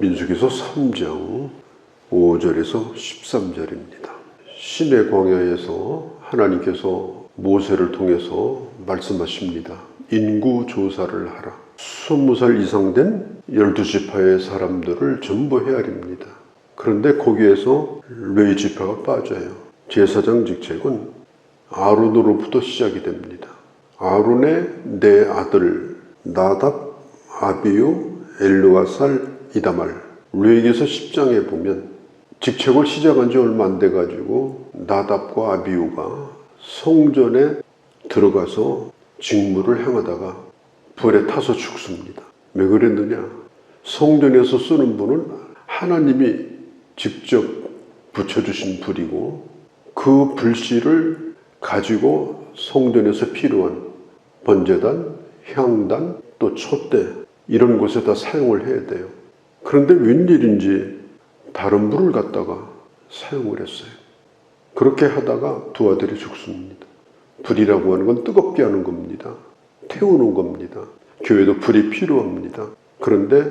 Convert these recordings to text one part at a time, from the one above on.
민수기서 3장 5절에서 13절입니다. 시내 광야에서 하나님께서 모세를 통해서 말씀하십니다. 인구 조사를 하라. 20살 이상 된 12지파의 사람들을 전부 헤아립니다. 그런데 거기에서 레위 지파가 빠져요. 제사장 직책은 아론으로부터 시작이 됩니다. 아론의 네 아들 나답, 아비유, 엘르아살, 이다말. 레위기서 10장에 보면 직책을 시작한 지 얼마 안 돼가지고 나답과 아비유가 성전에 들어가서 직무를 행하다가 불에 타서 죽습니다. 왜 그랬느냐? 성전에서 쓰는 불은 하나님이 직접 붙여주신 불이고 그 불씨를 가지고 성전에서 필요한 번제단, 향단, 또 촛대 이런 곳에다 사용을 해야 돼요. 그런데 웬일인지 다른 불을 갖다가 사용을 했어요. 그렇게 하다가 두 아들이 죽습니다. 불이라고 하는 건 뜨겁게 하는 겁니다. 태우는 겁니다. 교회도 불이 필요합니다. 그런데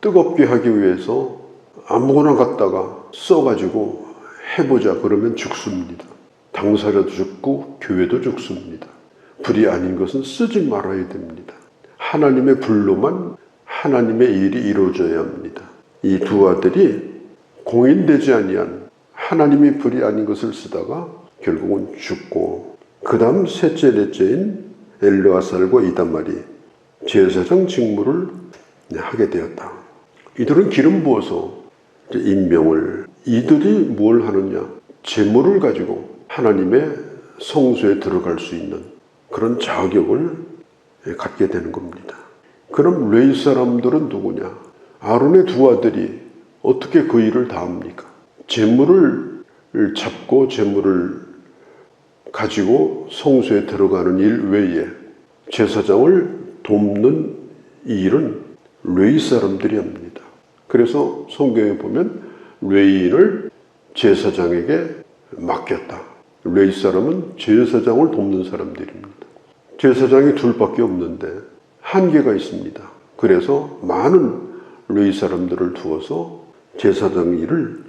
뜨겁게 하기 위해서 아무거나 갖다가 써가지고 해보자 그러면 죽습니다. 당사자도 죽고 교회도 죽습니다. 불이 아닌 것은 쓰지 말아야 됩니다. 하나님의 불로만 하나님의 일이 이루어져야 합니다. 이 두 아들이 공인되지 아니한 하나님이 불이 아닌 것을 쓰다가 결국은 죽고 그 다음 셋째 넷째인 엘르아살과 이다말이 제사장 직무를 하게 되었다. 이들은 기름 부어서 임명을 이들이 뭘 하느냐? 제물을 가지고 하나님의 성소에 들어갈 수 있는 그런 자격을 갖게 되는 겁니다. 그럼 레위 사람들은 누구냐? 아론의 두 아들이 어떻게 그 일을 다 합니까? 제물을 잡고 제물을 가지고 성소에 들어가는 일 외에 제사장을 돕는 이 일은 레위 사람들이 합니다. 그래서 성경에 보면 레위인을 제사장에게 맡겼다. 레위 사람은 제사장을 돕는 사람들입니다. 제사장이 둘밖에 없는데 한계가 있습니다. 그래서 많은 레위 사람들을 두어서 제사장 일을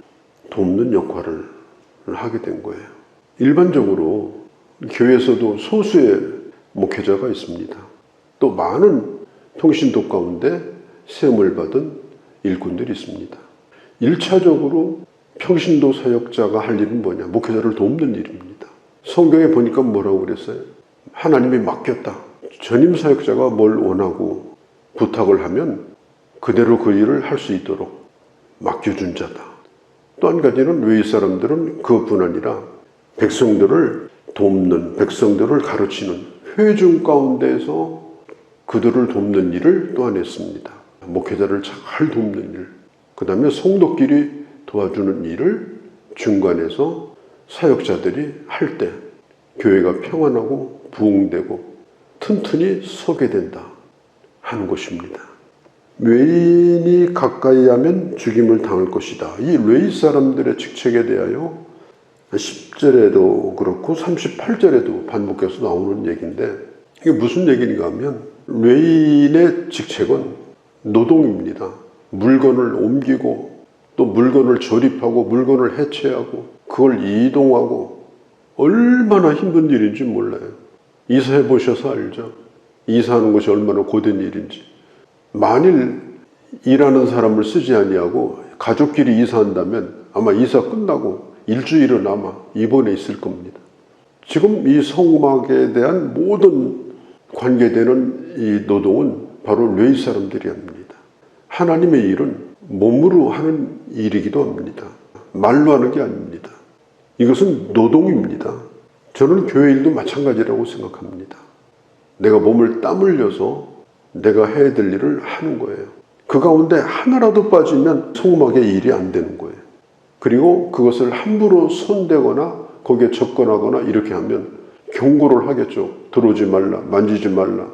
돕는 역할을 하게 된 거예요. 일반적으로 교회에서도 소수의 목회자가 있습니다. 또 많은 통신도 가운데 세움을 받은 일꾼들이 있습니다. 1차적으로 평신도 사역자가 할 일은 뭐냐? 목회자를 돕는 일입니다. 성경에 보니까 뭐라고 그랬어요? 하나님이 맡겼다. 전임 사역자가 뭘 원하고 부탁을 하면 그대로 그 일을 할 수 있도록 맡겨준 자다. 또 한 가지는 레위 사람들은 그것뿐 아니라 백성들을 돕는, 백성들을 가르치는 회중 가운데에서 그들을 돕는 일을 또한 했습니다. 목회자를 잘 돕는 일, 그 다음에 성도끼리 도와주는 일을 중간에서 사역자들이 할 때 교회가 평안하고 부흥되고 튼튼히 서게 된다 하는 것입니다. 외인이 가까이 하면 죽임을 당할 것이다. 이 레위 사람들의 직책에 대하여 10절에도 그렇고 38절에도 반복해서 나오는 얘기인데 이게 무슨 얘기인가 하면 레위인의 직책은 노동입니다. 물건을 옮기고 또 물건을 조립하고 물건을 해체하고 그걸 이동하고 얼마나 힘든 일인지 몰라요. 이사해 보셔서 알죠. 이사하는 것이 얼마나 고된 일인지. 만일 일하는 사람을 쓰지 아니하고 가족끼리 이사한다면 아마 이사 끝나고 일주일은 아마 입원해 있을 겁니다. 지금 이 성막에 대한 모든 관계되는 이 노동은 바로 레위 사람들이 합니다. 하나님의 일은 몸으로 하는 일이기도 합니다. 말로 하는 게 아닙니다. 이것은 노동입니다. 저는 교회 일도 마찬가지라고 생각합니다. 내가 몸을 땀 흘려서 내가 해야 될 일을 하는 거예요. 그 가운데 하나라도 빠지면 성막의 일이 안 되는 거예요. 그리고 그것을 함부로 손대거나 거기에 접근하거나 이렇게 하면 경고를 하겠죠. 들어오지 말라, 만지지 말라.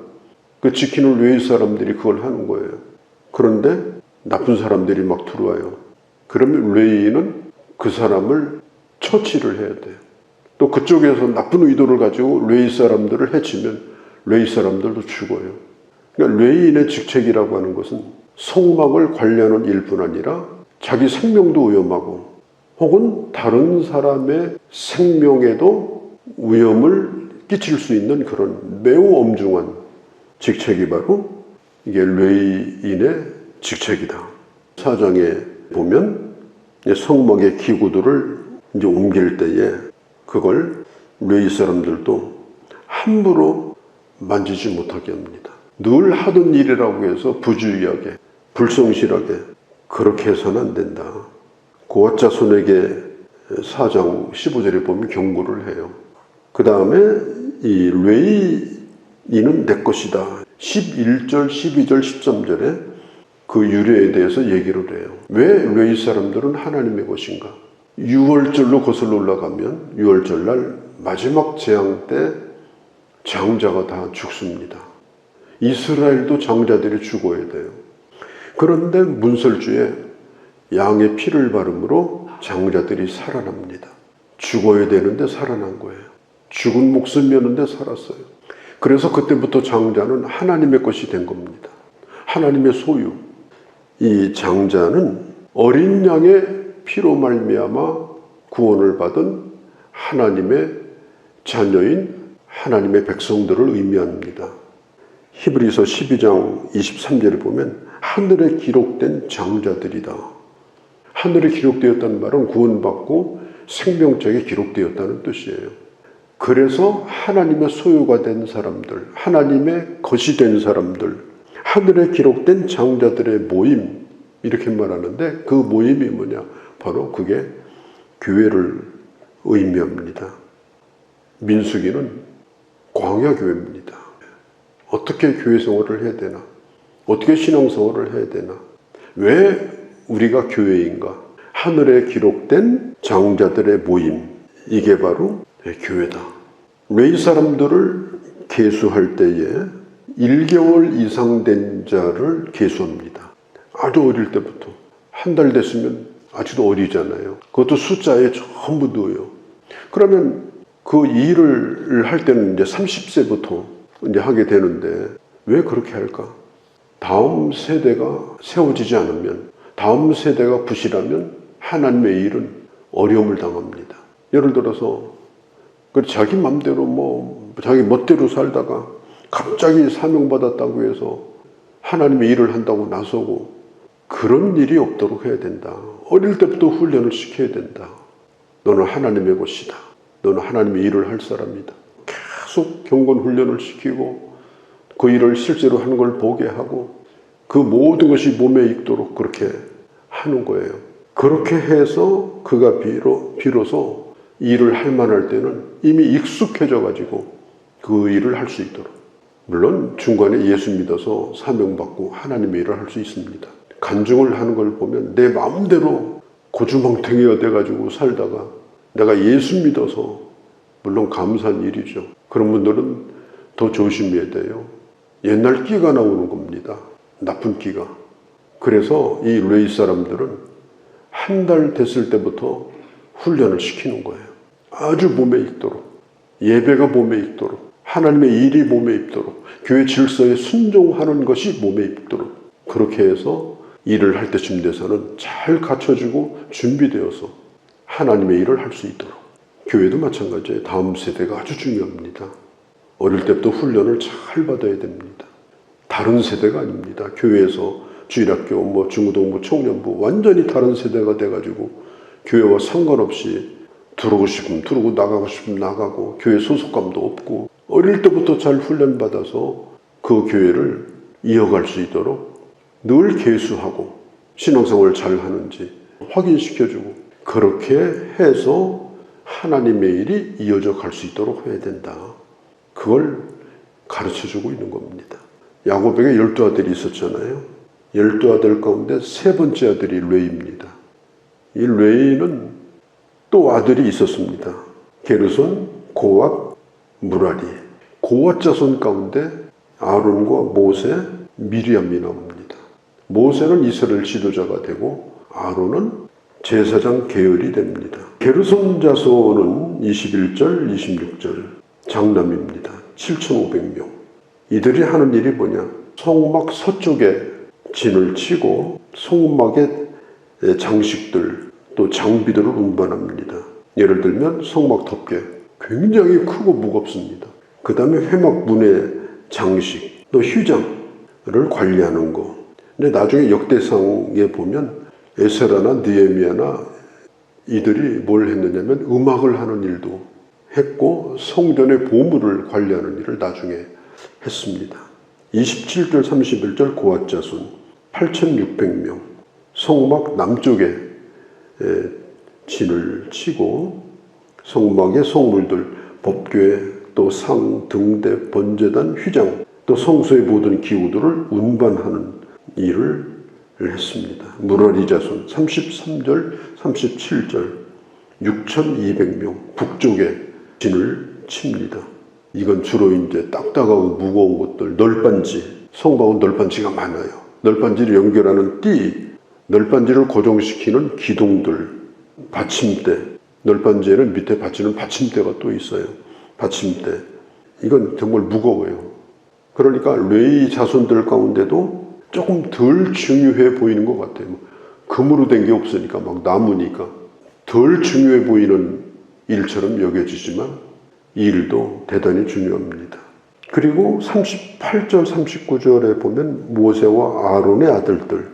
그 지키는 레위 사람들이 그걸 하는 거예요. 그런데 나쁜 사람들이 막 들어와요. 그러면 레위인은 그 사람을 처치를 해야 돼요. 또 그쪽에서 나쁜 의도를 가지고 레위 사람들을 해치면 레위 사람들도 죽어요. 그러니까 레위인의 직책이라고 하는 것은 성막을 관리하는 일뿐 아니라 자기 생명도 위험하고 혹은 다른 사람의 생명에도 위험을 끼칠 수 있는 그런 매우 엄중한 직책이 바로 이게 레위인의 직책이다. 4장에 보면 성막의 기구들을 이제 옮길 때에 그걸 레위 사람들도 함부로 만지지 못하게 합니다. 늘 하던 일이라고 해서 부주의하게, 불성실하게 그렇게 해서는 안 된다. 고앗 자손에게 4장 15절에 보면 경고를 해요. 그 다음에 이 레위인은 내 것이다. 11절, 12절, 13절에 그 유래에 대해서 얘기를 해요. 왜 레위 사람들은 하나님의 것인가? 6월절로 거슬러 올라가면 6월절 날 마지막 재앙 때 장자가 다 죽습니다. 이스라엘도 장자들이 죽어야 돼요. 그런데 문설주에 양의 피를 바름으로 장자들이 살아납니다. 죽어야 되는데 살아난 거예요. 죽은 목숨이었는데 살았어요. 그래서 그때부터 장자는 하나님의 것이 된 겁니다. 하나님의 소유. 이 장자는 어린 양의 피로 말미암아 구원을 받은 하나님의 자녀인 하나님의 백성들을 의미합니다. 히브리서 12장 23절에 보면 하늘에 기록된 장자들이다. 하늘에 기록되었다는 말은 구원받고 생명책에 기록되었다는 뜻이에요. 그래서 하나님의 소유가 된 사람들, 하나님의 것이 된 사람들, 하늘에 기록된 장자들의 모임, 이렇게 말하는데 그 모임이 뭐냐? 바로 그게 교회를 의미합니다. 민수기는 광야교회입니다. 어떻게 교회 생활을 해야 되나? 어떻게 신앙생활을 해야 되나? 왜 우리가 교회인가? 하늘에 기록된 장자들의 모임, 이게 바로 교회다. 레위 사람들을 계수할 때에 1개월 이상 된 자를 계수합니다. 아주 어릴 때부터. 한 달 됐으면 아직도 어리잖아요. 그것도 숫자에 전부 넣어요. 그러면 그 일을 할 때는 이제 30세부터 이제 하게 되는데 왜 그렇게 할까? 다음 세대가 세워지지 않으면, 다음 세대가 부실하면 하나님의 일은 어려움을 당합니다. 예를 들어서 자기 맘대로 자기 멋대로 살다가 갑자기 사명받았다고 해서 하나님의 일을 한다고 나서고 그런 일이 없도록 해야 된다. 어릴 때부터 훈련을 시켜야 된다. 너는 하나님의 것이다. 너는 하나님의 일을 할 사람이다. 계속 경건 훈련을 시키고 그 일을 실제로 하는 걸 보게 하고 그 모든 것이 몸에 익도록 그렇게 하는 거예요. 그렇게 해서 그가 비로소 일을 할 만할 때는 이미 익숙해져 가지고 그 일을 할 수 있도록. 물론 중간에 예수 믿어서 사명받고 하나님의 일을 할 수 있습니다. 간증을 하는 걸 보면 내 마음대로 고주망태기가 돼가지고 살다가 내가 예수 믿어서, 물론 감사한 일이죠. 그런 분들은 더 조심해야 돼요. 옛날 끼가 나오는 겁니다. 나쁜 끼가. 그래서 이 레위 사람들은 한 달 됐을 때부터 훈련을 시키는 거예요. 아주 몸에 익도록, 예배가 몸에 익도록, 하나님의 일이 몸에 익도록, 교회 질서에 순종하는 것이 몸에 익도록, 그렇게 해서 일을 할 때쯤 돼서는 잘 갖춰지고 준비되어서 하나님의 일을 할 수 있도록. 교회도 마찬가지예요. 다음 세대가 아주 중요합니다. 어릴 때부터 훈련을 잘 받아야 됩니다. 다른 세대가 아닙니다. 교회에서 주일학교, 중고등부, 청년부 완전히 다른 세대가 돼가지고 교회와 상관없이 들어오고 싶으면 들어오고 나가고 싶으면 나가고 교회 소속감도 없고 어릴 때부터 잘 훈련받아서 그 교회를 이어갈 수 있도록 늘 계수하고 신앙생활을 잘 하는지 확인시켜주고 그렇게 해서 하나님의 일이 이어져 갈 수 있도록 해야 된다. 그걸 가르쳐주고 있는 겁니다. 야곱에게 12아들이 있었잖아요. 12아들 가운데 세 번째 아들이 레위입니다. 이 레위는 또 아들이 있었습니다. 게르손, 고앗, 무라리. 고앗 자손 가운데 아론과 모세, 미리암이 나옵니다. 모세는 이스라엘 지도자가 되고 아론은 제사장 계열이 됩니다. 게르손 자손은 21절, 26절 장남입니다. 7,500명. 이들이 하는 일이 뭐냐? 성막 서쪽에 진을 치고 성막의 장식들 또 장비들을 운반합니다. 예를 들면 성막 덮개 굉장히 크고 무겁습니다. 그 다음에 회막 문의 장식 또 휘장을 관리하는 거. 근데 나중에 역대상에 보면 에스라나 느헤미야나 이들이 뭘 했느냐면 음악을 하는 일도 했고 성전의 보물을 관리하는 일을 나중에 했습니다. 27절 31절 고앗 자손 8,600명 성막 남쪽에 진을 치고 성막의 성물들 법궤 또 상, 등대, 번제단, 휘장 또 성소의 모든 기구들을 운반하는 일을 했습니다. 무라리 자손 33절 37절 6,200명 북쪽에 진을 칩니다. 이건 주로 이제 딱딱하고 무거운 것들, 널빤지, 성막은 널빤지가 많아요. 널빤지를 연결하는 띠, 널빤지를 고정시키는 기둥들, 받침대, 널빤지에는 밑에 받치는 받침대가 또 있어요. 받침대. 이건 정말 무거워요. 그러니까 레위 자손들 가운데도 조금 덜 중요해 보이는 것 같아요. 금으로 된 게 없으니까 막 나무니까 덜 중요해 보이는 일처럼 여겨지지만 이 일도 대단히 중요합니다. 그리고 38절 39절에 보면 모세와 아론의 아들들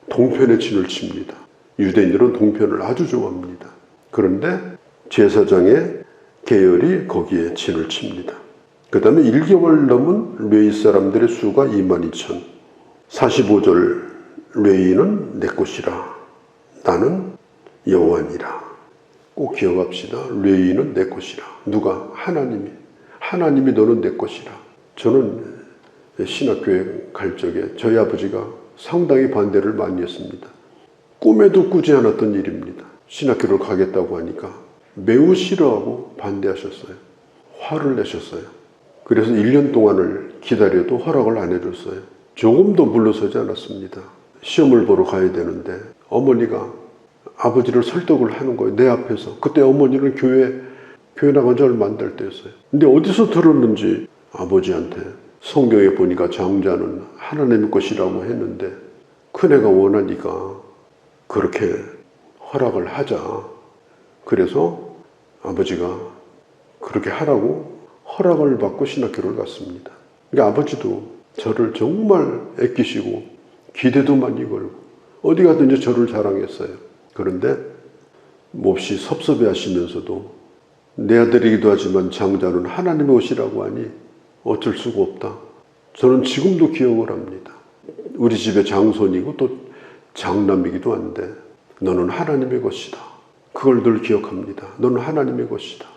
동편에 진을 칩니다. 유대인들은 동편을 아주 좋아합니다. 그런데 제사장의 계열이 거기에 진을 칩니다. 그 다음에 1개월 넘은 레위 사람들의 수가 22,000. 45절 레위는 내 것이라 나는 여호와니라. 꼭 기억합시다. 레위는 내 것이라. 누가? 하나님이 너는 내 것이라. 저는 신학교에 갈 적에 저희 아버지가 상당히 반대를 많이 했습니다. 꿈에도 꾸지 않았던 일입니다. 신학교를 가겠다고 하니까 매우 싫어하고 반대하셨어요. 화를 내셨어요. 그래서 1년 동안을 기다려도 허락을 안 해줬어요. 조금도 물러서지 않았습니다. 시험을 보러 가야 되는데 어머니가 아버지를 설득을 하는 거예요. 내 앞에서. 그때 어머니는 교회 나간 지 얼마 안 될 때였어요. 근데 어디서 들었는지 아버지한테 성경에 보니까 장자는 하나님의 것이라고 했는데 큰애가 원하니까 그렇게 허락을 하자. 그래서 아버지가 그렇게 하라고 허락을 받고 신학교를 갔습니다. 그러니까 아버지도 저를 정말 아끼시고 기대도 많이 걸고 어디 가든지 저를 자랑했어요. 그런데 몹시 섭섭해 하시면서도 내 아들이기도 하지만 장자는 하나님의 옷이라고 하니 어쩔 수가 없다. 저는 지금도 기억을 합니다. 우리 집의 장손이고 또 장남이기도 한데 너는 하나님의 것이다. 그걸 늘 기억합니다. 너는 하나님의 것이다.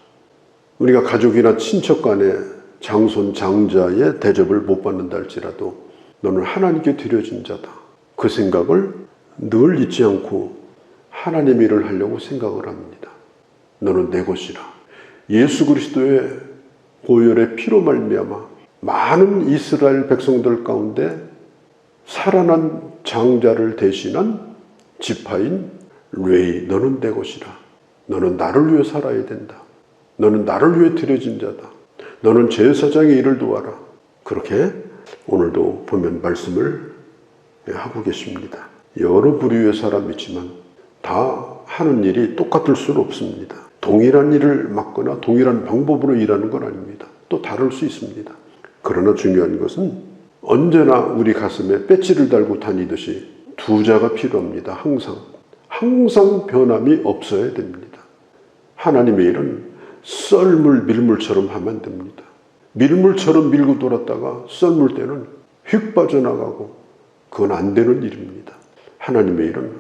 우리가 가족이나 친척 간에 장손, 장자의 대접을 못 받는다 할지라도 너는 하나님께 드려진 자다. 그 생각을 늘 잊지 않고 하나님의 일을 하려고 생각을 합니다. 너는 내 것이라. 예수 그리스도의 보혈의 피로 말미암아 많은 이스라엘 백성들 가운데 살아난 장자를 대신한 지파인 레위, 너는 내 것이라. 너는 나를 위해 살아야 된다. 너는 나를 위해 드려진 자다. 너는 제사장의 일을 도와라. 그렇게 오늘도 보면 말씀을 하고 계십니다. 여러 부류의 사람이지만 다 하는 일이 똑같을 수는 없습니다. 동일한 일을 맡거나 동일한 방법으로 일하는 건 아닙니다. 또 다를 수 있습니다. 그러나 중요한 것은 언제나 우리 가슴에 배지를 달고 다니듯이 두 자가 필요합니다. 항상 변함이 없어야 됩니다. 하나님의 일은 썰물, 밀물처럼 하면 안 됩니다. 밀물처럼 밀고 돌았다가 썰물 때는 휙 빠져나가고 그건 안 되는 일입니다. 하나님의 일은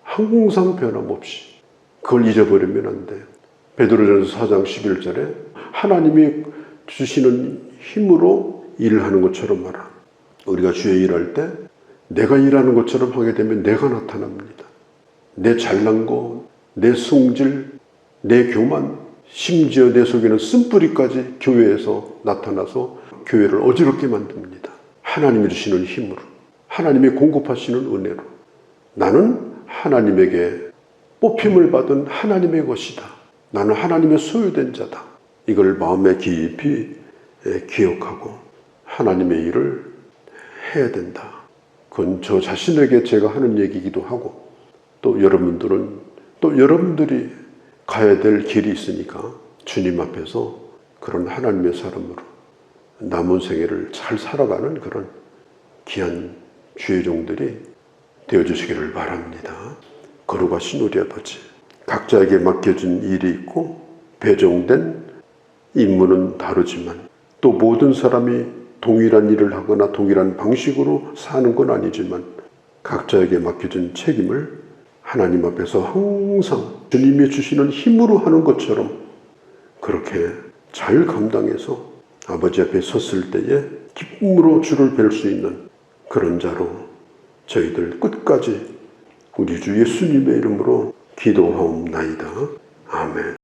항상 변함없이 그걸 잊어버리면 안 돼요. 베드로전서 4장 11절에 하나님이 주시는 힘으로 일을 하는 것처럼 하라. 우리가 주의 일할 때 내가 일하는 것처럼 하게 되면 내가 나타납니다. 내 잘난 거, 내 성질, 내 교만, 심지어 내 속에는 쓴뿌리까지 교회에서 나타나서 교회를 어지럽게 만듭니다. 하나님이 주시는 힘으로, 하나님이 공급하시는 은혜로 나는 하나님에게 뽑힘을 받은 하나님의 것이다. 나는 하나님의 소유된 자다. 이걸 마음에 깊이 기억하고 하나님의 일을 해야 된다. 그건 저 자신에게 제가 하는 얘기이기도 하고, 또 여러분들은 또 여러분들이 가야 될 길이 있으니까 주님 앞에서 그런 하나님의 사람으로 남은 생애를 잘 살아가는 그런 귀한 주의 종들이 되어주시기를 바랍니다. 거룩하신 우리 아버지, 각자에게 맡겨진 일이 있고 배정된 임무는 다르지만 또 모든 사람이 동일한 일을 하거나 동일한 방식으로 사는 건 아니지만 각자에게 맡겨진 책임을 하나님 앞에서 항상 주님이 주시는 힘으로 하는 것처럼 그렇게 잘 감당해서 아버지 앞에 섰을 때에 기쁨으로 주를 뵐 수 있는 그런 자로 저희들 끝까지 우리 주 예수님의 이름으로 기도하옵나이다. 아멘.